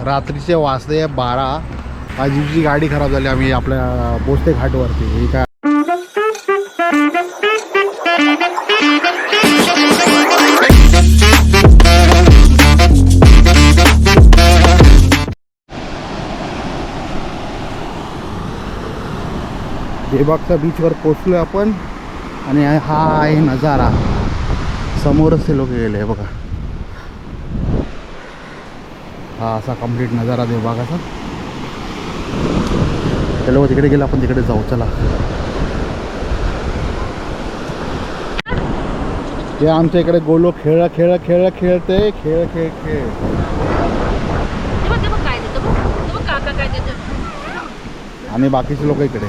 रात्रीचे वाजले 12. आजीची गाडी खराब झाली. आम्ही आपल्या बोस्ते घाटवरती. ही काय देवबागच्या बीचवर पोचलोय आपण. आणि हा आहे नजारा. समोरच ते लोक गेले बघा. हा असा कंप्लीट नजारा देवबागाचा. ते लोक तिकडे गेले, आपण तिकडे जाऊ. चला. ते आमच्या इकडे गोलो खेळते खेळ. आणि बाकीचे लोक इकडे.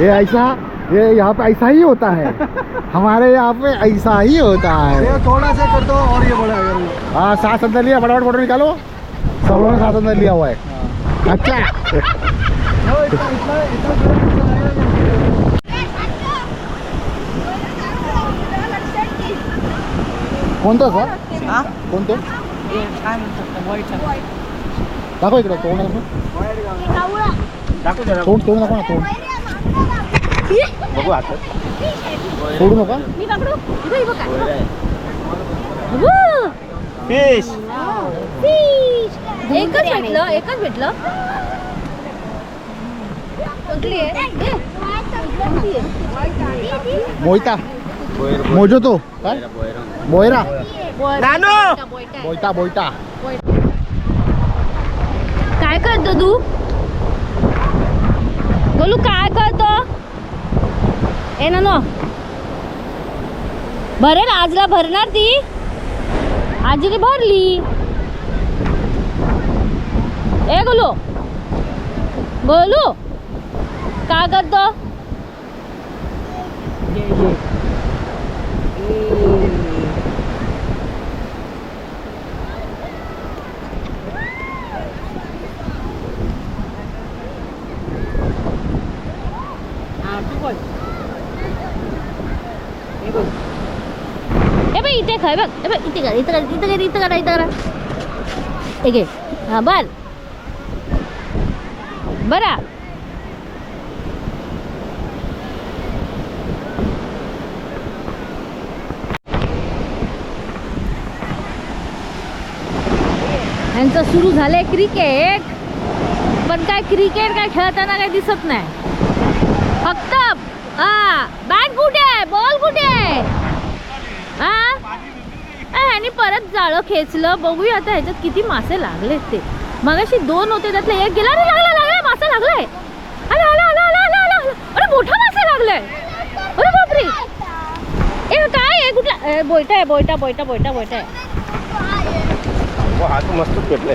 ये ऐसा, ये यहाँ पे ऐसा ही होता है. हमारे यहाँ पे ऐसा ही होता है. ये थोड़ा सा कर दो और ये बड़ा है. हाँ, सांस अंदर लिया, फटाफट फोटो निकालो. सब लोगों ने सांस अंदर लिया हुआ है. अच्छा. कोणतं सर? कोणते दाखव इकडे. तोंड तोंड तोंड दाखव ना. तोंड बघू आता. सोडू नका. फिश. एकच भेटलं. मोहिता. मोजो तो काय? बोयरा. बोयटा. काय करतो तू? बोलू काय करतो? ए ना भरेल आजला भरणार ती. आजीने भरली. ए गोलू काय करतो? इथे खाय बघ. इथे करा. हे घे. हा बरा. यांचं सुरू झालंय क्रिकेट. पण काय क्रिकेट काय खेळताना काय दिसत नाही. फक्त बॅट कुठे, बॉल कुठे. ह्यानी परत जाळं खेचलं. बघूया आता ह्याच्यात किती मासे लागलेत ते. मगाशी 2 होते, त्यातले एक गेला. अरे लागला मासा लागलाय. अरे मोठा मासा लागलाय. अरे बापरे. ए काय आहे? कुठला? बोयटा आहे. हा तो मस्त पेटले.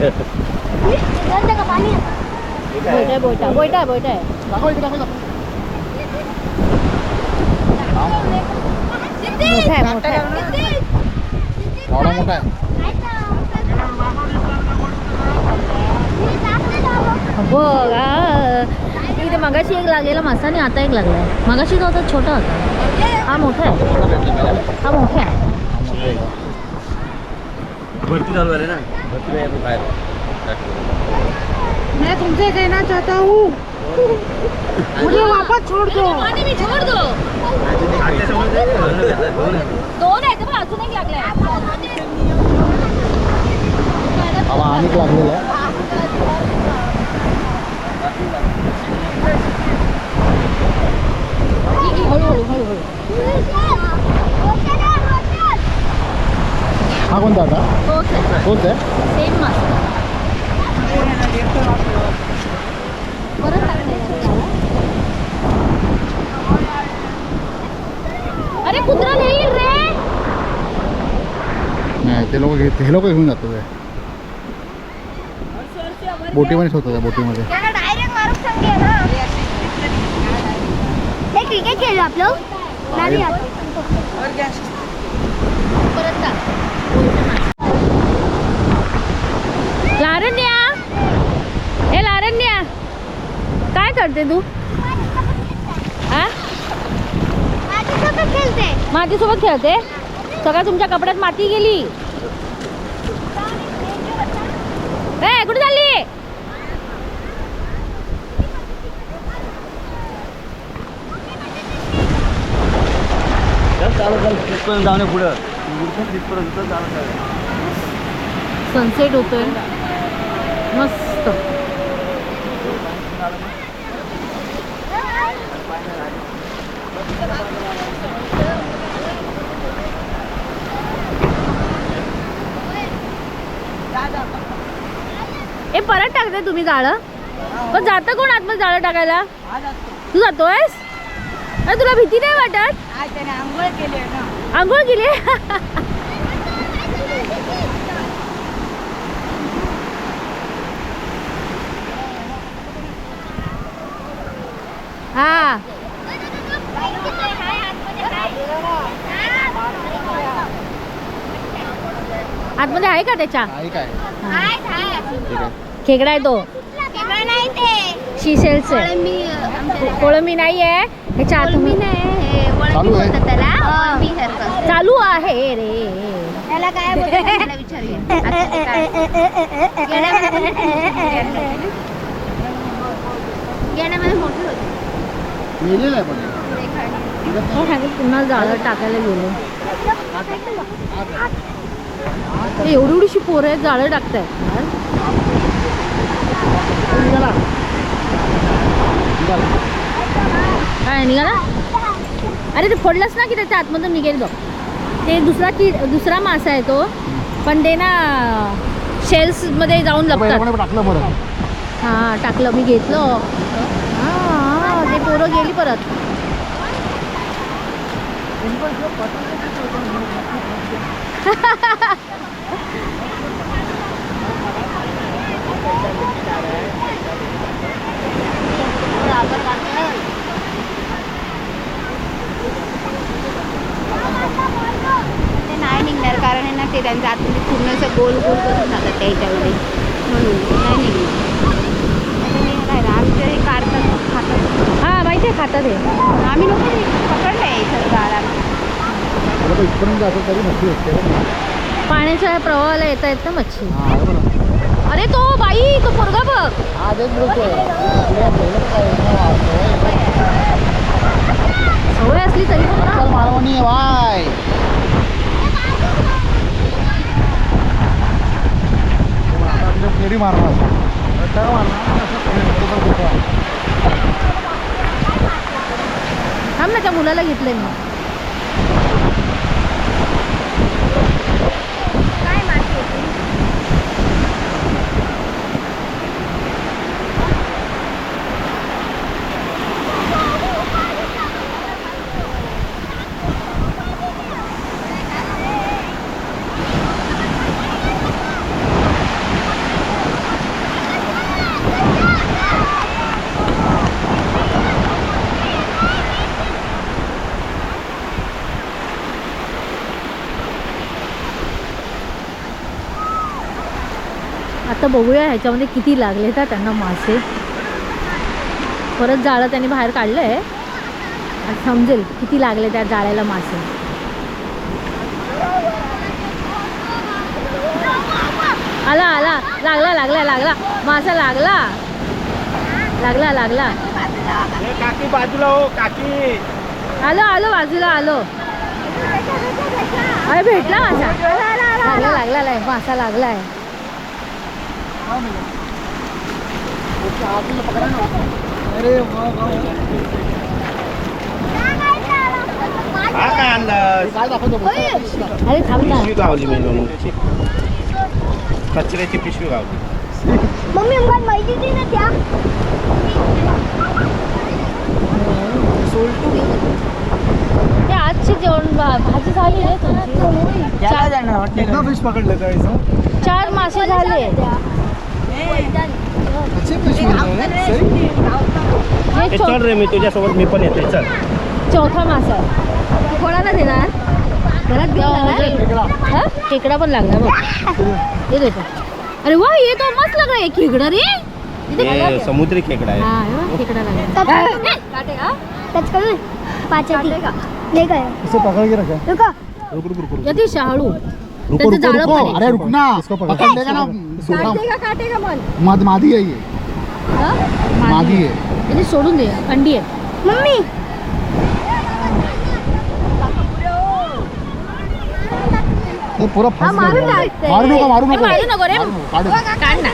बोयटा. दाखव इकडे. दाखव. मोठा आहे. इथे मगाशी एक लागलेला मासा आणि आता एक लागलाय. मगाशी तो होता छोटा होता. हा मोठा आहे. भरती चालू आहे ना. भरती आहे बाहेर. मैं तुमसे कहना चाहता हूँ, मुझे वापस छोड़ दो. मी छोड़ दो. 2 आहे पण अजून एक लागलाय. अनेक लागलेला आहे. हळूहळू. हा कोणता आता? तोच आहे. सेम मासा. अरे कुत्रा नाही रे. नाही ते लोक घेऊन जातो. बोटीमध्येच होतं. बोटीमध्ये आप लोग मैं भी आता हूँ परत जा. लारण्या, ए लारण्या, काय करते तू? हा? माझ्यासोबत खेळते. मातीसोबत खेळते. सगळं तुमच्या कपड्यात माती गेली. ए कुठे चालली? चालू चालू तिथपर्यंत जाऊन पुढं तिथपर्यंत चालू. सनसेट होतोय मस्त. ए परत टाकते तुम्ही जाळं? पण जातं कोण आतमध्ये जाळं टाकायला? तू जातोयस? अरे तुला भीती नाही वाटत? आंघोळ केली. हा आतमध्ये आहे का त्याच्या? आहे काय? खेकडा आहे तो. शिशेलचे कोळंबी नाही आहे ह्याच्या आतमध्ये. चालू आहे. चालू आहे रे. त्याला काय बोलतात मला विचारूया. गेल्यामध्ये मोठी होती. मेलेलं आहे पण पुन्हा जाळं टाकायला गेलो. एवढी एवढीशी पोरं आहेत जाळं टाकतायत. काय निघाला? अरे ते फोडलंच ना की त्याच्या आतमधून निघेल बघ. ते दुसरा मासा आहे तो, पण ते ना शेल्स मध्ये जाऊन लपतात. टाकलं बरं. हा टाकलं मी घेतलं. हा ते पोरं गेली परत. ते नाही निघणार कारण आहे ना ते त्यांच्या आतमध्ये पूर्ण असं गोल गोल करून जातात त्याच्यामध्ये, म्हणून नाही निघणार. आमच्या हे काढतात खातात. हा माहिती आहे खातात हे. आम्ही नको पकडलं आहे इथं गाळाला. इथपर्यंत जातो तरी मच्छी असते. पाण्याच्या प्रवाहाला येता येत ना मच्छी. हा बरं. अरे तो बाई तो पोरगा बघ. हा तेच बोलतोय. सवय असली तरी पण ना. मालवणी वाय फेरी मारणार. थांब ना त्या मुलाला घेतलंय मी. काय माती होती? आता बघूया ह्याच्यामध्ये किती लागले तर त्यांना मासे. परत जाळं त्यांनी बाहेर काढलं आहे. आणि समजेल किती लागले त्या जाळ्याला मासे. आला आला लागला लागला लागला मासा लागला लागला लागला. काकी बाजूला हो काकी. आलो आलो बाजूला आलो. अरे भेटला मासा. लागला लागला मासा लागलाय. अरे हा काय आणलं? काय दाखवतो अरे थांब ना. पिशवी गावली मी म्हणून कचऱ्याची पिशवी गावली. मम्मी मला माहिती नाही ना त्या. ते आजची जेवण भाजी झाली रे तुमची. फिश पकडलं जायचं. 4 मासे झाले. अच्छी पिशवी ए, चल रे मी तुझ्यासोबत मी पण येते चल. चौथा मासा आहे. कोणाला देणार? घरात घेऊन जाणार? हा? खेकडा पण लागला बघ. हे देतो. अरे वा, ये तो मस्त लग रहा है खेकडा रे. इथे बघा ये ते. समुद्री खेकडा आहे. हा, हे बघ, खेकडा लागला. काटे का? ले गए इसे पकड़ के रखा रुको रुक रुक रुक रुक यती शहाळू. रुको त्याचं रुको जाळं रुको पण आहे. अरे रुकना इसको पकड़ लेगा ना काटेगा मन. मादी है ये हा? मादी है याने सोडून दे, अंडी आहे. मम्मी ये पूरा फंस मारू गया टाकते. मारू नको मारू हे नको मारू नको रे. काढ काढ ना.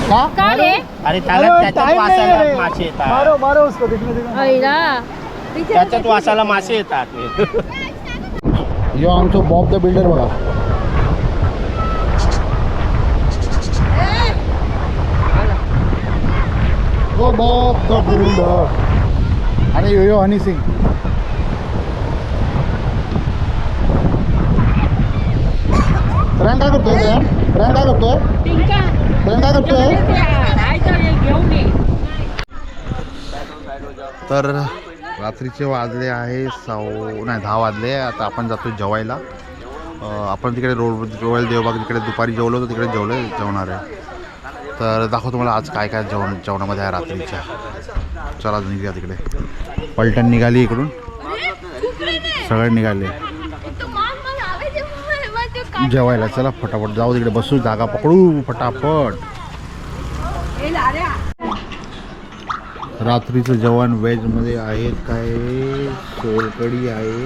का काढ रे. अरे त्याला त्याच्यात वासाला मासे येतात. मारो उसको देखने देगा आईला. त्याच्यात वासाला मासे येतात. यो आमचं बॉब द बिल्डर बघा ओ बॉब द बिल्डर आणि यो हनी सिंग प्रियंका करतोय प्रियंका करतोय प्रियंका करतोय तर रात्रीचे वाजले आहे 10 वाजले. आता आपण जातो जेवायला. आपण तिकडे रॉयल देवबाग तिकडे दुपारी जेवलो होतो, तिकडे जेवणार आहे. तर दाखवतो तुम्हाला आज काय काय जेवणामध्ये आहे रात्रीच्या. चला निघूया तिकडे. पलटण निघाली इकडून, सगळे निघाले जेवायला. चला फटाफट जाऊ तिकडे, बसू, जागा पकडू फटाफट. रात्रीचं जेवण व्हेजमध्ये आहे काय, सोलकढी आहे,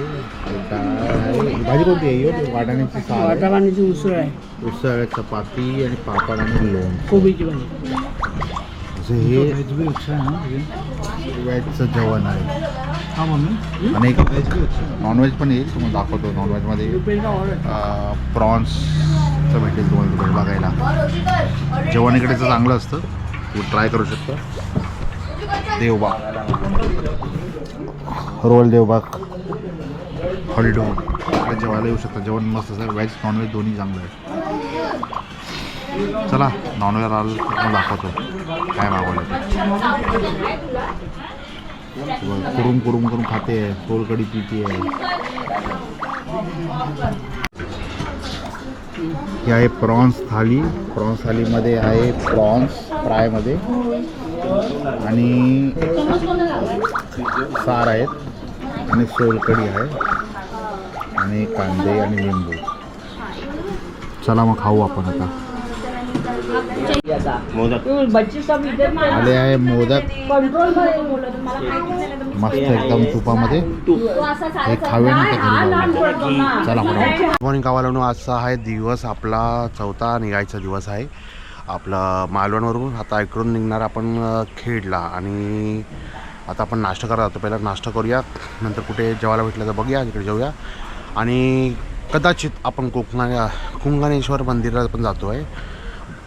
डाळ आहे. भाजी कोणती आहे? वाटाण्याची साल, वाटाण्याची उसळ आहे, उसळ, चपाती आणि पापड आणि लोणचं. कोबीची भाजी. हे व्हेजचं जेवण आहे. आणि नॉनव्हेज पण येईल, तुम्हाला दाखवतो. नॉनव्हेजमध्ये प्रॉन्सचं भेटेल तुम्हाला तिकडे बघायला. जेवण इकडेचं चांगलं असतं, तुम्ही ट्राय करू शकता. देवबाग, रोल देवबाग, हॉलिडे होम इकडे जेवायला येऊ शकता. जेवण मस्त असं, व्हेज नॉनव्हेज दोन्ही चांगलं आहे. चला नॉनव्हेज आलं तुम्हाला दाखवतो काय मागवलं. कुरुम कुरुम करून खाते आहे, सोलकढी पिते आहे. ही आहे प्रॉन्स थाली. प्रॉन्स थालीमध्ये आहे प्रॉन्स फ्रायमध्ये आणि सार आहेत आणि सोलकढी आहे आणि कांदे आणि लिंबू. चला मग खाऊ आपण आता. मोदक आले आहे मोदक मस्त एकदम तुपामध्ये. हे खावे ना तर घरी जाऊ. चला गुड मॉर्निंग गावाला. आजचा आहे दिवस आपला चौथा निघायचा दिवस आहे आपला मालवणवरून. आता इकडून निघणार आपण खेडला आणि आता आपण नाश्ता करायला जातो. पहिला नाश्ता करूया, नंतर कुठे जेवायला भेटलं तर बघूया, तिकडे जाऊया. आणि कदाचित आपण कुंगाणेश्वर मंदिरात पण जातो आहे,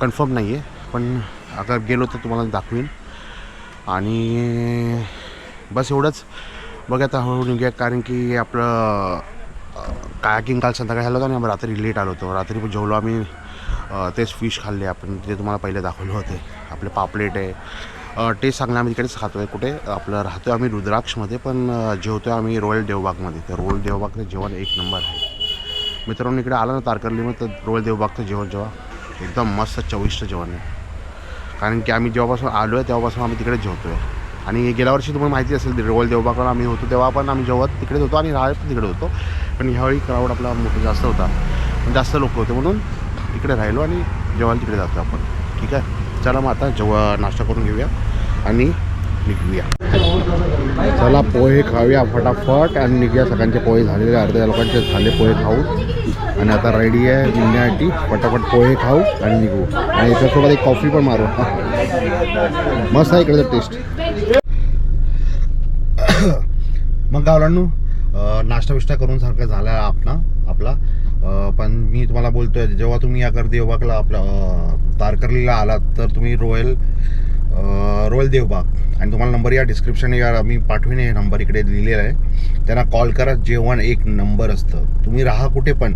कन्फर्म नाही आहे, पण अगर गेलो तर तुम्हाला दाखवीन. आणि बस एवढंच. बघा आता हळूहळू निघूया, कारण की आपलं कायाकिंग काल संध्याकाळी झालं होतं आणि रात्री लेट आलो होतो. रात्री पण जेवलो आम्ही, तेच फिश खाल्ले आपण, ते तुम्हाला पहिले दाखवले होते. आपले पापलेट आहे, टेस्ट चांगला. आम्ही तिकडेच खातो आहे. कुठे आपलं राहतो आम्ही रुद्राक्षमध्ये, पण जेवतो आम्ही रॉयल देवबागमध्ये. तर रॉयल देवबागचं जेवण एक नंबर आहे मित्रांनो. इकडे आलं ना तारकर्लीमध्ये तर रॉयल देवबागचं जेवण जेव्हा एकदम मस्त चविष्ट जेवण आहे. कारण की आम्ही जेव्हापासून आलो आहे तेव्हापासून आम्ही तिकडेच जेवतो आहे. आणि गेल्या वर्षी तुम्हाला माहिती असेल रॉयल देवबागला आम्ही होतो तेव्हा पण आम्ही जेवत तिकडेच होतो आणि राहत पण तिकडे होतो. पण ह्यावेळी क्राऊड आपला मोठा जास्त होता, पण जास्त लोक होते म्हणून इकडे राहिलो आणि जेवायला तिकडे जातो आपण. ठीक आहे, चला मग आता नाश्ता करून घेऊया आणि निघूया. चला पोहे खाऊया फटाफट आणि निघूया. सगळ्यांचे पोहे झालेले, अर्ध्या लोकांचे झाले पोहे खाऊन. आणि आता रेडी आहे निघण्यासाठी. फटाफट पोहे खाऊ आणि निघू. आणि याच्यासोबत एक कॉफी पण मारू. मस्त आहे इकडे टेस्ट. मग गावलांनू नाश्ता बिष्टा करून सारखं झाला आपला. पण मी तुम्हाला बोलतोय, जेव्हा तुम्ही या देवबागला आपला तारकर्लीला आलात तर तुम्ही रॉयल देवबाग, आणि तुम्हाला नंबर या डिस्क्रिप्शन या मी पाठवीन, हे नंबर इकडे लिहिलेला आहे, त्यांना कॉल करा. जेवण एक नंबर असतं. तुम्ही राहा कुठे पण,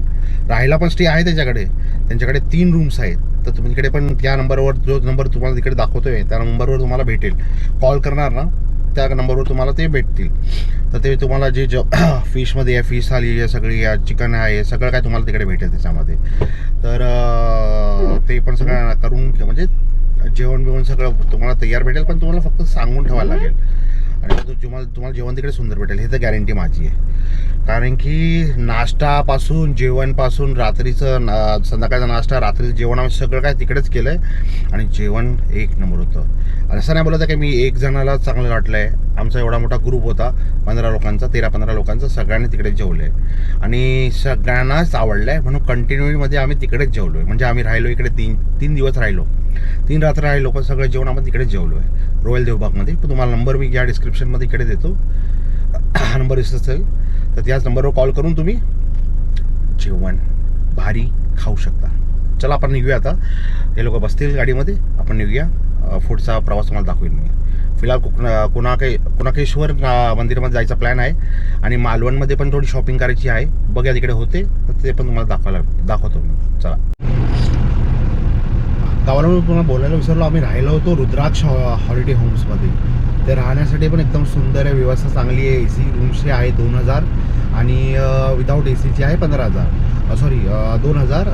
राहायला पण स्टे आहे त्यांच्याकडे 3 रूम्स आहेत. तर तुम्ही तिकडे पण त्या नंबरवर, जो नंबर तुम्हाला तिकडे दाखवतोय त्या नंबरवर तुम्हाला भेटेल. कॉल करणार ना त्या नंबरवर तुम्हाला ते भेटतील. तर ते तुम्हाला जे फिशमध्ये आहे, फिश थाली आहे सगळी, चिकन आहे, सगळं काय तुम्हाला तिकडे भेटेल त्याच्यामध्ये. तर ते पण सगळं करून म्हणजे जेवण बिवण सगळं तुम्हाला तयार भेटेल, पण तुम्हाला फक्त सांगून ठेवायला लागेल. आणि तुम्हाला जेवण तिकडे सुंदर भेटेल, हे तर गॅरंटी माझी आहे. कारण की नाश्तापासून जेवणपासून रात्रीचं संध्याकाळचा नाश्ता, रात्रीचं जेवण आम्ही सगळं काय तिकडेच केलं आहे. आणि जेवण एक नंबर होतं. आणि असं नाही बोलत की मी एक जणाला चांगलं वाटलं आहे. आमचा एवढा मोठा ग्रुप होता, 15 लोकांचा, 13-15 लोकांचा, सगळ्यांनी तिकडे जेवलं आहे आणि सगळ्यांनाच आवडलं आहे. म्हणून कंटिन्यूमध्ये आम्ही तिकडेच जेवलो आहे. म्हणजे आम्ही राहिलो इकडे 3 दिवस राहिलो, 3 रात्र राहिलो, पण सगळं जेवण आपण तिकडेच जेवलो आहे रॉयल देवबागमध्ये. पण तुम्हाला नंबर मी या डिस्क्रिप्शनमध्ये इकडे देतो, हा नंबर दिसत असेल तर त्याच नंबरवर कॉल करून तुम्ही जेवण भारी खाऊ शकता. चला आपण निघूया आता. हे लोक बसतील गाडीमध्ये, आपण निघूया. पुढचा प्रवास तुम्हाला दाखवेन मी. फिलहाल कुणाकेश्वर मंदिरामध्ये जायचा प्लॅन आहे आणि मालवणमध्ये पण थोडी शॉपिंग करायची आहे. बघा तिकडे होते तर ते पण तुम्हाला दाखवतो मी. चला. गावाला तुम्हाला बोलायला विसरलो, आम्ही राहिलो होतो रुद्राक्ष हॉलिडे होम्समध्ये. ते राहण्यासाठी पण एकदम सुंदर आहे, व्यवस्था चांगली आहे. AC रूमची आहे 2000 आणि विदाऊट ACची आहे 15,000. सॉरी 2000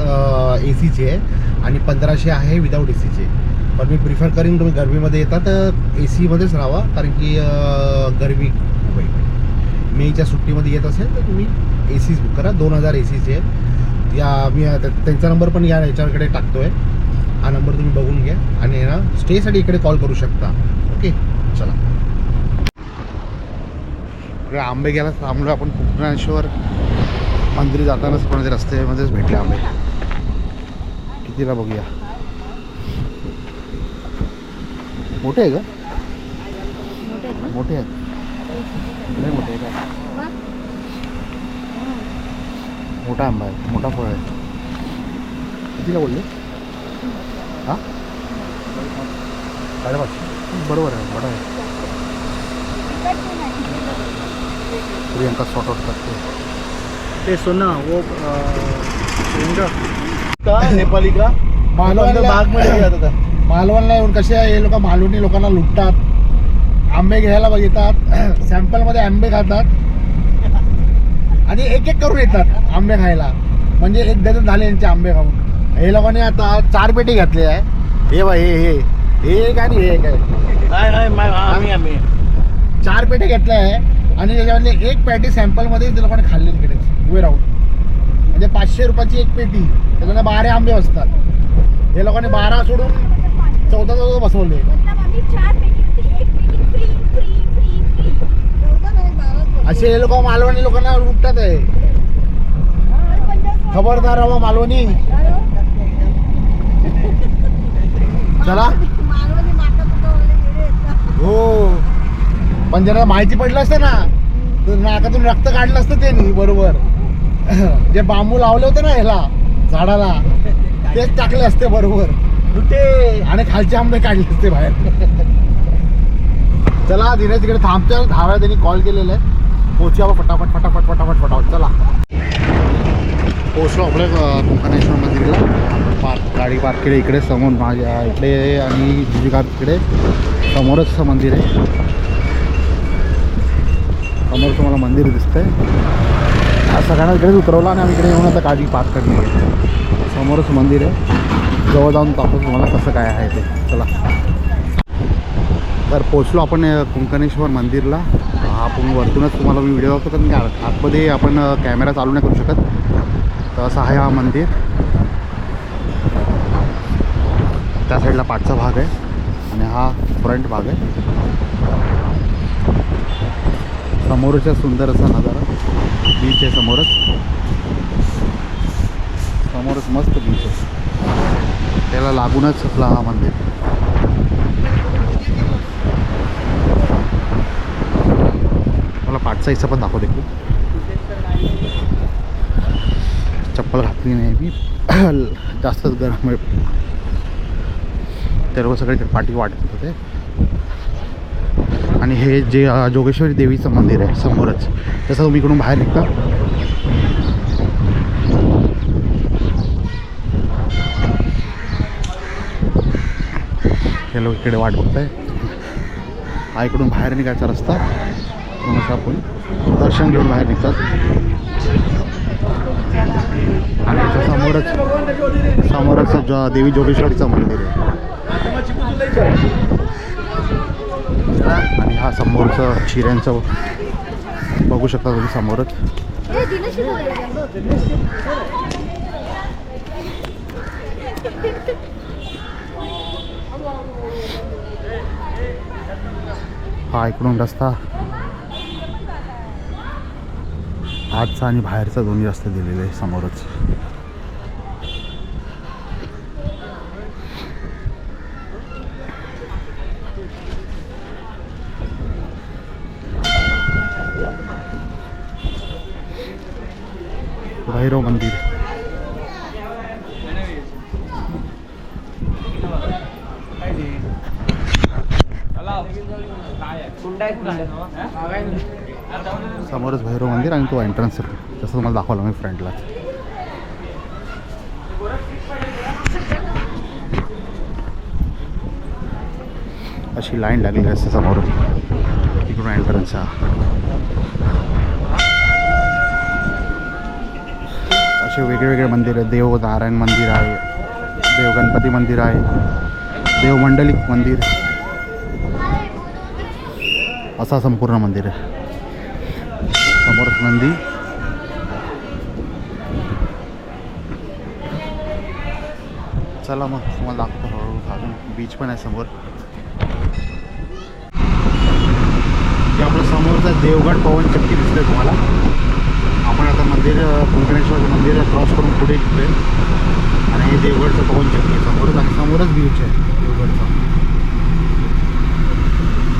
ACची आहे आणि 1500 आहे विदाऊट ACची. पण मी प्रिफर करीन तुम्ही गरमीमध्ये येतात तर ACमध्येच राहावा, कारण की गरमी खूप आहे. मेच्या सुट्टीमध्ये येत असेल तर तुम्ही ACच बुक करा. 2000 ACची आहे. या मी त्यांचा नंबर पण या ह्याच्याकडे टाकतो आहे. हा नंबर तुम्ही बघून घ्या आणि ना स्टेसाठी इकडे कॉल करू शकता. ओके, चला. इकडे आंबे घ्यायला थांबलो आपण. कोकणेश्वर मंदिर जातानाच पण ते रस्त्यामध्येच भेटले आंबे. कितीला बघूया. मोठे आहे का? मोठे आहेत, नाही मोठे आहे का? मोठा आंबा आहे, मोठा फळ आहे. कितीला बोलले? हां, 550. बरोबर आहे, बडा आहे. प्रियंका शॉर्ट आउट करते ते सोना वो का नेपाली का बागमध्ये गेला होता. मालवणला येऊन कसे आहे हे लोक, मालवणी लोकांना लुटतात. आंबे घ्यायला येतात, सॅम्पलमध्ये आंबे खातात आणि एक करून येतात आंबे खायला. म्हणजे 1 डझन झाले यांचे आंबे खाऊन. हे लोकांनी आता 4 पेटी घातली आहे. हे बाई हे एक आणि हे काय, आम्ही 4 पेटी घेतल्या आहे आणि त्याच्यामध्ये 1 पेटी सॅम्पलमध्ये ते लोकांनी खाल्ली तिकडे उभे राहून. म्हणजे 500 रुपयाची 1 पेटी, त्याच्यानं 12 आंबे असतात. हे लोकांनी 12 सोडून 14 बसवले. असे हे लोक मालवणी लोकांना लुटतात आहे. खबरदार राहा मालवणी. चला. हो, पण जरा माहिती पडलं असतं ना तर नाकातून रक्त काढलं असतं त्यांनी बरोबर. जे बांबू लावले होते ना ह्याला झाडाला, तेच टाकले असते बरोबर आणि खालचे आंबे काढले असते बाहेर. चला, दिनेश तिकडे थांबतोय. 10 वेळा त्यांनी कॉल केलेला आहे. पोहोचूया फटाफट फटाफट फटाफट फटाफट. चला, पोहोचलो आपल्या कोकणेश्वर मंदिरला. गाडी पार्क केली इकडे समोर माझ्या इकडे आणि दुसरी कार तिकडे. समोरच मंदिर आहे. समोर तुम्हाला मंदिर दिसतंय. सगळ्यांना इकडेच उतरवलं आणि आम्ही इकडे येऊन आता गाडी पार्क करली आहे. समोरच मंदिर आहे. जवळ जाऊन दाखवतो तुम्हाला कसं काय आहे ते. चला. तर पोचलो आपण कोकणेश्वर मंदिरला. आपण वरतूनच तुम्हाला मी व्हिडिओ दाखवतो, कारण आतमध्ये आपण कॅमेरा चालू नाही करू शकत. तर असं आहे हा मंदिर. त्या साईडला पाठचा भाग आहे आणि हा फ्रंट भाग आहे. समोरचा सुंदर असा नजारा. बीच आहे समोरच. समोरच मस्त बीच आहे. त्याला लागूनच आपला हा मंदिर. मला पाठचा हिस्सा पण दाखवते. चप्पल घातली नाही मी, जास्तच गरम आहे. ते लोक सगळे पाठी वाटत होते. आणि हे जे जोगेश्वरी देवीचं मंदिर आहे समोरच. तसं तुम्ही इकडून बाहेर निघता. हे लोक इकडे वाट बघताय. हा इकडून बाहेर निघायचा रस्ता. मग असं आपण दर्शन घेऊन बाहेर निघतात. आणि त्याच्या समोरच देवी जोगेश्वरीचं मंदिर आहे. आणि हा समोरचं चिऱ्यांचं बघू शकता तुम्ही समोरच. हा इकडून रस्ता आतचा आणि बाहेरचा दोन्ही रस्ते दिलेले आहे समोरच. भैरव मंदिर. समोरच भैरव मंदिर आणि तो एंट्रन्स आहे तसं तुम्हाला दाखवलं मी फ्रंटला. अशी लाईन लागलेली असते समोर. इकडून एंट्रन्स हा. असे वेगवेगळे मंदिर आहेत. देव नारायण मंदिर आहे, देव गणपती मंदिर आहे, देव मंडलिक मंदिर, असा संपूर्ण मंदिर आहे. समोरच नंदी. चला मग तुम्हाला दाखवतो हळूहळू. अजून बीच पण आहे समोर. ते आपलं समोरचं देवगड पवनचक्की दिसतंय तुम्हाला. आपण आता मंदिर कुंकणेश्वरचं मंदिर क्रॉस करून पुढे निघतोय आणि हे देवगडचं पवनचक्की समोरच आणि समोरच बीच आहे देवगडचा.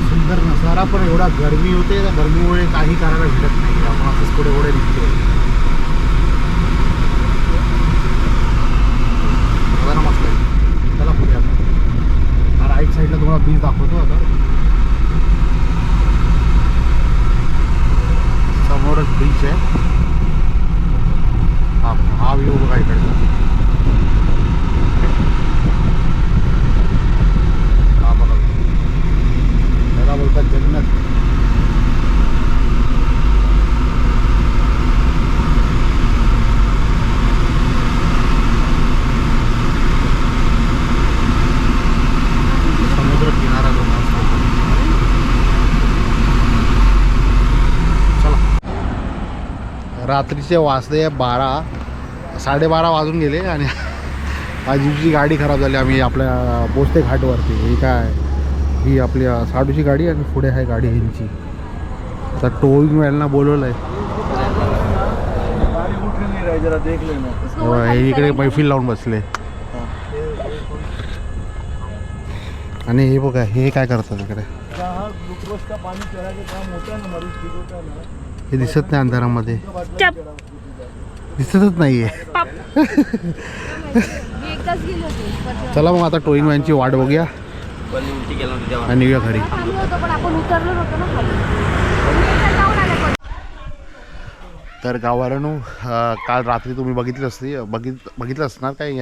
सुंदर नजारा पण एवढा गरमी होते. त्या गरमीमुळे काही करायला भेटत नाही. आपण असंच पुढे पुढे निघतोय. नजारा मस्त आहे. चला पुढे आता राईट साईडला तुम्हाला बीच दाखवतो. आता समोरच बीच आहे. हा व्ह्यू बघा इकडचा. हा बघा त्याला बोलतात जन्नत. समुद्र किनारा जो मस्त. चला रात्रीचे वाजले 12:30 वाजून गेले आणि आजीची गाडी खराब झाली. आम्ही आपल्या बोस्ते घाटवरती. ही काय ही आपल्या साडूची गाडी आणि पुढे आहे गाडी ह्यांची. आता टोविंग व्हायला बोलवलं आहे. हे इकडे मैफिल लावून बसले. आणि हे बघा हे काय करतात इकडे. हे दिसत नाही अंधारामध्ये. दिसतच नाहीये. चला मग आता टोईंग व्हॅनची वाट बघूया आणि निघूया घरी. तर गावाला काल रात्री तुम्ही बघितलं असणार काय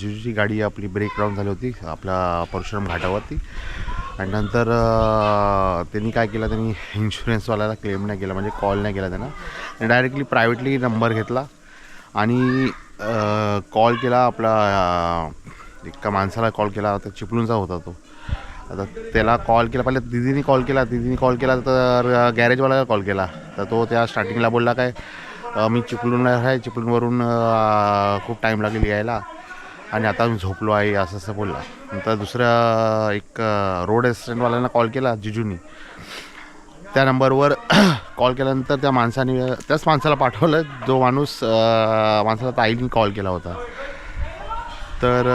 जिजूची गाडी आपली ब्रेक डाऊन झाली होती आपल्या परशुराम घाटावरती. आणि नंतर त्यांनी काय केलं, त्यांनी इन्शुरन्सवाल्याला क्लेम नाही केला, म्हणजे कॉल नाही केला त्यांना. डायरेक्टली प्रायव्हेटली नंबर घेतला आणि कॉल केला. आपला एका माणसाला कॉल केला. तर चिपळूणचा होता तो. आता त्याला कॉल केला. पहिले दिदीने कॉल केला तर गॅरेजवाल्याला कॉल केला. तर तो त्या स्टार्टिंगला बोलला काय मी चिपळूणला आहे, चिपळूणवरून खूप टाईम लागेल यायला आणि आता मी झोपलो आहे असं बोलला. नंतर दुसऱ्या एक रोड ॲसिस्टंटवाल्यांना कॉल केला जिजूंनी. त्या नंबरवर कॉल केल्यानंतर त्याच माणसाला पाठवलं जो माणसाला ताईने कॉल केला होता. तर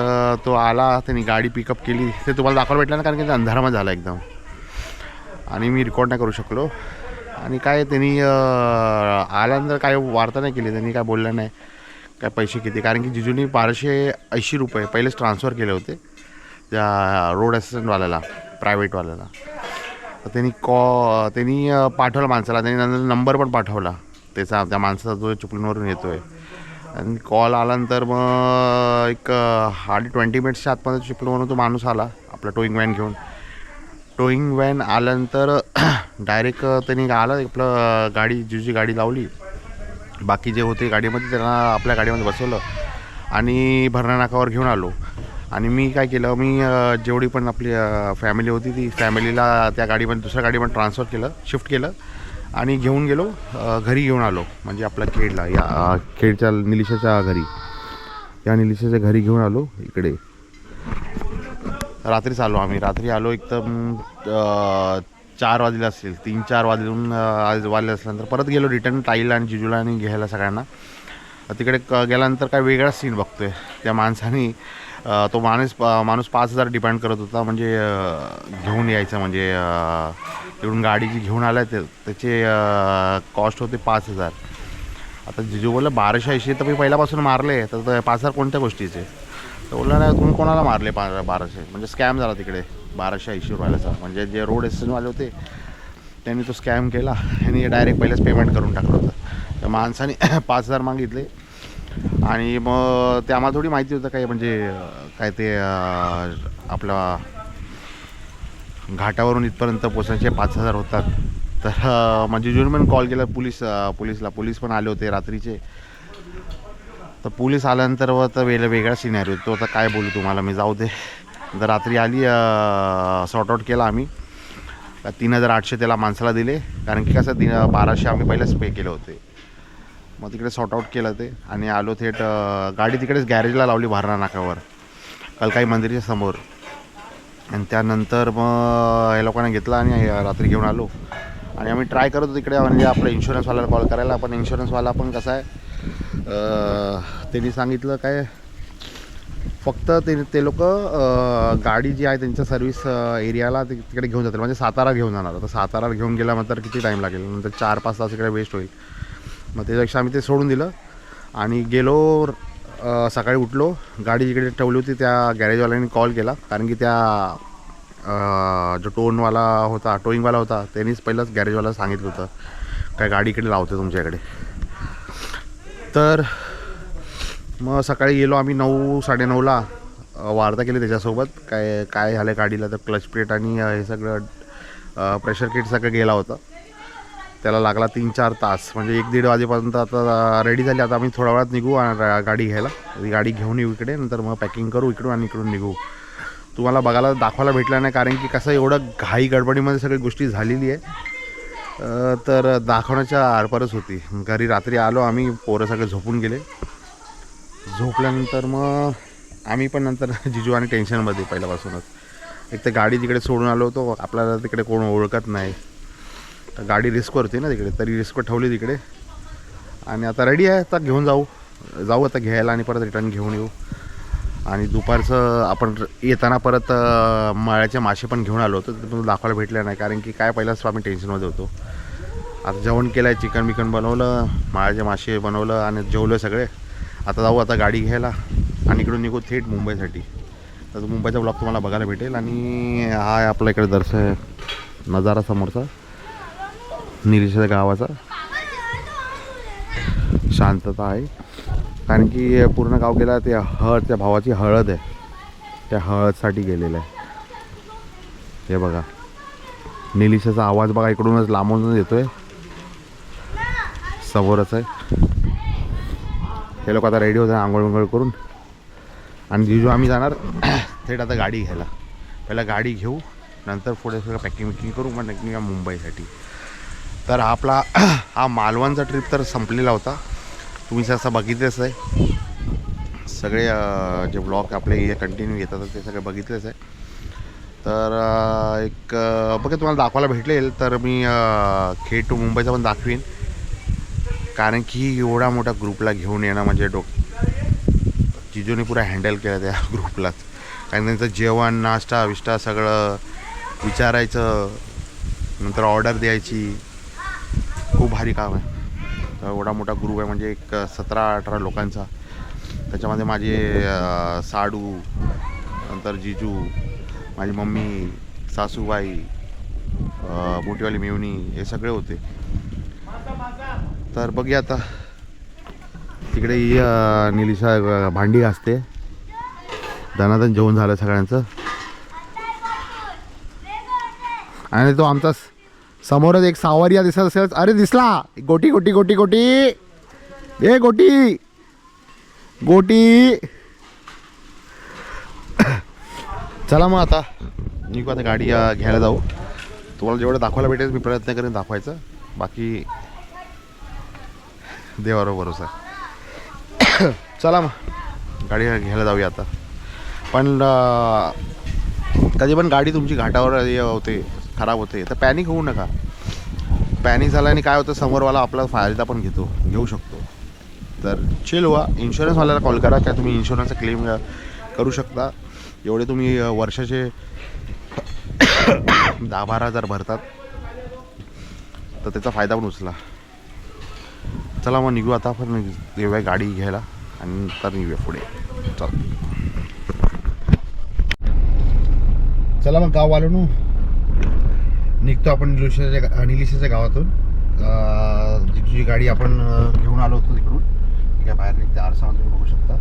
तो आला, त्यांनी गाडी पिकअप केली. ते तुम्हाला दाखवायला भेटलं ना, कारण की ते अंधारामध्ये झाला एकदम आणि मी रेकॉर्ड नाही करू शकलो. आणि काय त्यांनी आल्यानंतर काय वार्ता नाही केली, त्यांनी काय बोललं नाही काय पैसे किती, कारण की जिजूंनी 1280 रुपये पहिलेच ट्रान्सफर केले होते त्या रोड ॲसिस्टंटवाल्याला, प्रायव्हेटवाल्याला. तर त्यांनी पाठवलं माणसाला. त्यांनी नंतर नंबर पण पाठवला त्या माणसाचा जो चिपळूणवरून येतो आहे. आणि कॉल आल्यानंतर मग एक हार्डली 20 मिनिट्सच्या आतमध्ये चिपळूणवरून तो माणूस आला आपला टोईंग व्हॅन घेऊन. टोईंग व्हॅन आल्यानंतर डायरेक्ट त्यांनी आलं आपलं गाडी जी गाडी लावली, बाकी जे होते गाडीमध्ये त्यांना आपल्या गाडीमध्ये बसवलं आणि भरणा नाकावर घेऊन आलो. आणि मी काय केलं, मी जेवढी पण आपली फॅमिली होती ती फॅमिलीला त्या गाडीमध्ये दुसऱ्या गाडीमध्ये ट्रान्सफर केलं, शिफ्ट केलं आणि घेऊन गेलो घरी घेऊन आलो. म्हणजे आपल्या खेडला, या खेडच्या निलिशाच्या घरी, या निलिशाच्या घरी घेऊन आलो. इकडे रात्रीच आलो आम्ही. रात्री आलो एकदम 4 वाजले असतील, 3-4 वाजून वाजले असल्यानंतर परत गेलो रिटर्न ताईला आणि जिजूला आणि घ्यायला सगळ्यांना. तिकडे गेल्यानंतर काय वेगळाच सीन बघतोय. त्या माणसाने तो माणूस 5,000 डिमांड करत होता. म्हणजे घेऊन यायचं, म्हणजे तिकडून गाडी जी घेऊन आला त्याचे कॉस्ट होते 5,000. आता जिजू बोललं 1280 तर मी पहिल्यापासून मारले, तर 5,000 कोणत्या गोष्टीचे? तर बोललं नाही, तुम्ही कोणाला मारले 1200? म्हणजे स्कॅम झाला तिकडे 1280 रुपयाचा. म्हणजे जे रोड एस्टेशनवाले होते त्यांनी तो स्कॅम केला आणि डायरेक्ट पहिलेच पेमेंट करून टाकलं होतं. त्या माणसाने 5,000 मागितले आणि मग ते आम्हाला थोडी माहिती होतं काय, म्हणजे काय ते आपला घाटावरून इथपर्यंत पोचण्याचे 5,000 होतात. तर म्हणजे जिजून पण कॉल केला पोलीसला. पोलीस पण आले होते रात्रीचे. तर पोलीस आल्यानंतर तर वेगळा सिनॅरिओ तो. आता काय बोलू तुम्हाला मी, जाऊ दे. तर रात्री आली, सॉर्ट आऊट केला आम्ही. 3,800 त्याला माणसाला दिले, कारण की कसं 1200 आम्ही पहिलेच पे केले होते. मग तिकडे सॉर्ट आऊट केलं ते आणि आलो थेट. गाडी तिकडेच गॅरेजला लावली भरणा नाकावर, कलकाई मंदिराच्या समोर. आणि त्यानंतर मग हे लोकांना घेतला आणि रात्री घेऊन आलो. आणि आम्ही ट्राय करत होतो तिकडे, म्हणजे आपल्या इन्शुरन्सवाल्याला कॉल करायला. पण इन्शुरन्सवाला पण कसा आहे, त्यांनी सांगितलं काय, फक्त ते लोक गाडी जी आहे त्यांच्या सर्व्हिस एरियाला तिकडे घेऊन जातील, म्हणजे सातारा घेऊन जाणार. तर सातारा घेऊन गेल्यानंतर किती टाईम लागेल, नंतर 4-5 तास इकडे वेस्ट होईल. मग त्याच्यापेक्षा आम्ही ते सोडून दिलं आणि गेलो. सकाळी उठलो, गाडी जिकडे ठेवली होती त्या गॅरेजवाल्याने कॉल केला, कारण की त्या जो टोईंगवाला होता त्यांनीच पहिलंच गॅरेजवाला सांगितलं होतं काय गाडी इकडे लावते तुमच्याकडे. तर मग सकाळी गेलो आम्ही 9-9:30ला वार्ता केली त्याच्यासोबत. काय झालं गाडीला, तर क्लच प्लेट आणि हे सगळं प्रेशर किट सगळं गेला होता. त्याला लागला 3-4 तास, म्हणजे 1-1.5 वाजेपर्यंत. आता रेडी झाली, आता आम्ही थोड्या वेळात निघू गाडी घ्यायला. गाडी घेऊन येऊ इकडे, नंतर मग पॅकिंग करू इकडून आणि इकडून निघू. तुम्हाला दाखवायला भेटलं नाही, कारण की कसं एवढं घाई गडबडीमध्ये सगळी गोष्टी झालेली आहे. तर दाखवण्याच्या आरपारच होती. घरी रात्री आलो आम्ही, पोरं सगळे झोपून गेले. झोपल्यानंतर मग आम्ही पण नंतर जिजू आणि टेन्शनमध्ये पहिल्यापासूनच. एक तर गाडी तिकडे सोडून आलो होतो, आपल्याला तिकडे कोण ओळखत नाही. गाडी रिस्कवर होती ना तिकडे, तरी रिस्कवर ठेवली तिकडे. आणि आता रेडी आहे, आता घेऊन जाऊ आता घ्यायला आणि परत रिटर्न घेऊन येऊ. आणि दुपारचं आपण येताना परत मळ्याचे मासे पण घेऊन आलो होतो, ते पण दाखवायला भेटले नाही, कारण की काय पहिलाच आम्ही टेन्शनमध्ये होतो. आता जेवण केलं आहे, चिकन बनवलं, मळ्याचे मासे बनवलं आणि जेवलं सगळे. आता जाऊ आता गाडी घ्यायला आणि इकडून निघू थेट मुंबईसाठी. तर मुंबईचा ब्लॉग तुम्हाला बघायला भेटेल. आणि हा आहे आपला इकडे दर्शन नजारा समोरचा निलिशाच्या गावाचा. शांतता आहे, कारण की पूर्ण गाव गेला ते त्या भावाची हळद आहे, त्या हळदसाठी गेलेलं आहे. हे बघा निलिशाचा आवाज बघा, इकडूनच लांबूनच येतोय, समोरच आहे. हे लोक आता रेडी होते आंघोळ करून. आणि जिजू आम्ही जाणार थेट आता गाडी घ्यायला. पहिला गाडी घेऊ, नंतर पुढे सगळं पॅकिंग करू, मग नक्की मुंबईसाठी. तर हा मालवणचा ट्रिप तर संपलेला होता. तुम्ही असं बघितलंच आहे, सगळे जे ब्लॉग आपले कंटिन्यू येतात ते सगळे बघितलेच आहे. तर एक बघा तुम्हाला दाखवायला भेटलेल, तर मी खेड टू मुंबईचा पण दाखवीन, कारण की एवढा मोठा ग्रुपला घेऊन येणं म्हणजे जिजूने पुरा हँडल केलं त्या ग्रुपलाच. कारण त्यांचं जेवण नाश्ता विष्टा सगळं विचारायचं, नंतर ऑर्डर द्यायची, खूप भारी काम आहे. तर एवढा मोठा ग्रुप आहे, म्हणजे एक 17-18 लोकांचा. त्याच्यामध्ये माझे साडू, नंतर जिजू, माझी मम्मी, सासूबाई, मोठीवाली मेवणी, हे सगळे होते. तर बघूया आता. तिकडे निलिशा भांडी घासते, दणादण जेवण झालं सगळ्यांचं. आणि तो आमचा समोरच एक सावरिया दिसत असेल. अरे दिसला, गोटी गोटी गोटी गोटी, ए गोटी गोटी. चला मग आता निघू, आता गाडी घ्यायला जाऊ. तुम्हाला जेवढं दाखवायला भेटेल मी प्रयत्न करेन दाखवायचं, बाकी देवावर भरोसा. चला मग गाडी घ्यायला जाऊया आता. पण कधी पण गाडी तुमची घाटावर होते, खराब होते, तर पॅनिक होऊ नका. पॅनिक झाल्याने काय होतं, समोरवाला आपला फायदा पण घेऊ शकतो. तर चिल व्हा. इन्शुरन्सवाल्याला कॉल करा, काय तुम्ही इन्शुरन्सचा क्लेम करू शकता. एवढे तुम्ही वर्षाचे 10-12 हजार भरतात, तर त्याचा फायदा पण उचला. चला मग निघू आता. आपण येऊया गाडी घ्यायला आणि नंतर निघूया पुढे. चला मग गाव आलो निघतो आपण निलिशाच्या गावातून. जी गाडी आपण घेऊन आलो होतो तिकडून काय बाहेर निघते, आरसामध्ये तुम्ही बघू शकता.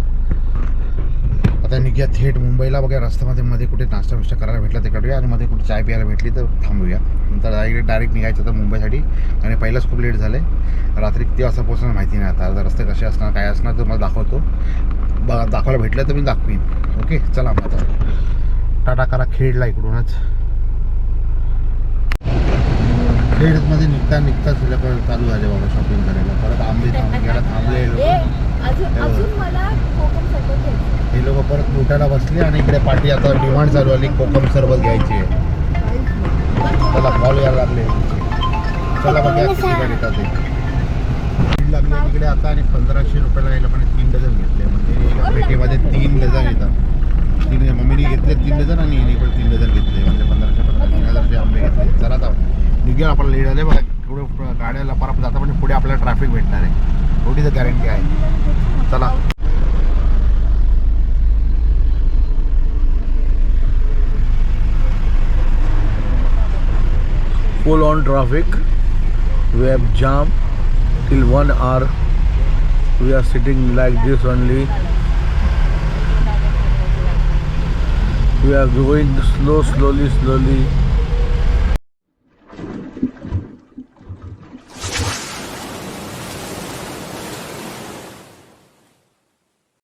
आता निघूया थेट मुंबईला. बघा रस्त्यामध्ये मध्ये कुठे नाश्ता बिष्टा करायला भेटला ते करूया, आणि मध्ये कुठे चाय प्यायला भेटली तर थांबूया. नंतर डायरेक्ट निघायचं होतं मुंबईसाठी. आणि पहिलाच खूप लेट झालं आहे. रात्री किती वाजता पोहोचणार माहिती नाही. आता रस्ते कसे असणार काय असणार तर मला दाखवतो. दाखवायला भेटलं तर मी दाखवीन. ओके चला मग आता टाटा करा. खेडला इकडूनच खेडमध्ये निघता चालू झाले बाबा शॉपिंग करायला. परत आंबे घ्यायला थांबले हे लोक परत लुटायला बसले. आणि इकडे पार्टी आता डिमांड चालू आली, कोकम सरबत घ्यायची आहे. चला कॉल यायला लागले. चला बघा किती काय देतात ते लागले तिकडे आता. आणि 1500 रुपयाला यायला पण 3 डझन घेतले. म्हणजे पेटीमध्ये 3 डझन येतात. मम्मीने घेतले 3 डझन आणि हिने पण 3 डझन घेतले. म्हणजे 1500 आंबे घेतले. चला आता निघूया आपण. लेट आले बघा. पुढे गाड्याला परत जाता म्हणजे पुढे आपल्याला ट्रॅफिक भेटणार आहे, थोडीच गॅरंटी आहे. चला full on traffic. We have jam till 1 hour. We are sitting like this only. We are going slowly.